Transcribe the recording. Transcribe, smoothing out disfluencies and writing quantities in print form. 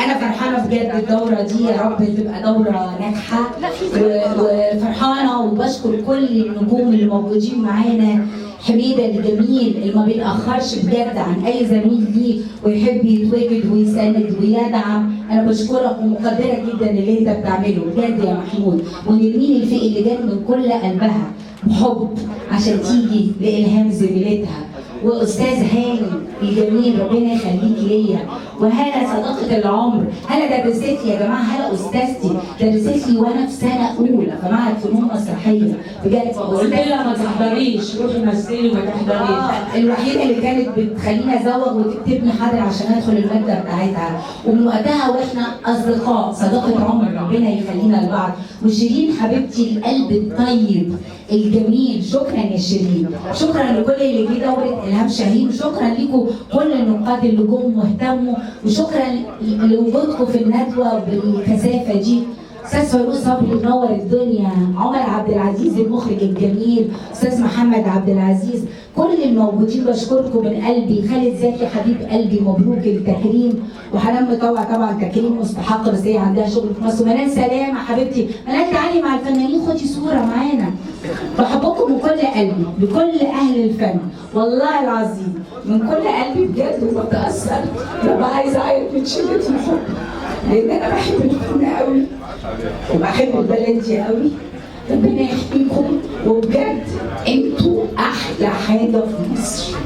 انا فرحانه بجد الدوره دي، يا رب تبقى دوره ناجحه وفرحانه، وبشكر كل النجوم اللي موجودين معانا. حميده الجميل اللي ما بيتاخرش بجد عن اي زميل ليه ويحب يتواجد ويساند ويدعم، انا بشكرك ومقدره جدا اللي انت بتعمله بجد يا محمود. ونرمين الفئه اللي جت من كل قلبها بحب عشان تيجي لالهام زميلتها، واستاذ هاني الجميل ربنا يخليك ليا، وهلا صداقه العمر. هلا ده درست لي يا جماعه، هلا استاذتي درست لي وانا في سنه اولى في معهد فنون مسرحيه بجد. قلت لها ما تحضريش، روحي مثلي وما تحضريش. الوحيده اللي كانت بتخليني ازوغ وتكتبني حاضر عشان ادخل الماده بتاعتها، ومن وقتها واحنا اصدقاء صداقه عمر ربنا يخلينا لبعض. وشيرين حبيبتي القلب الطيب الجميل، شكرا يا شيرين، شكرا لكل اللي جه دوره الهام شاهين، شكرا لكم كل النقاد اللي جم واهتموا، وشكرا لوجودكم في الندوه بالكثافه دي. استاذ فاروق صبري منور الدنيا، عمر عبد العزيز المخرج الجميل، استاذ محمد عبد العزيز، كل الموجودين بشكركم من قلبي. خالد زكي حبيب قلبي مبروك التكريم، وحنان مطوع طبعا تكريم مستحق بس هي عندها شغل في مصر. ومنال سلامه حبيبتي، منال تعالي مع الفنانين خدي صوره معانا. بحبكم بكل قلبي بكل اهل الفن والله العظيم من كل قلبي بجد، وبتاثر ببقى عايزه اعيط من شده الحب، لان انا بحب الفن قوي وبحب البلد دي قوي. ربنا يحميكم، وبجد انتوا احلى حاجه في مصر.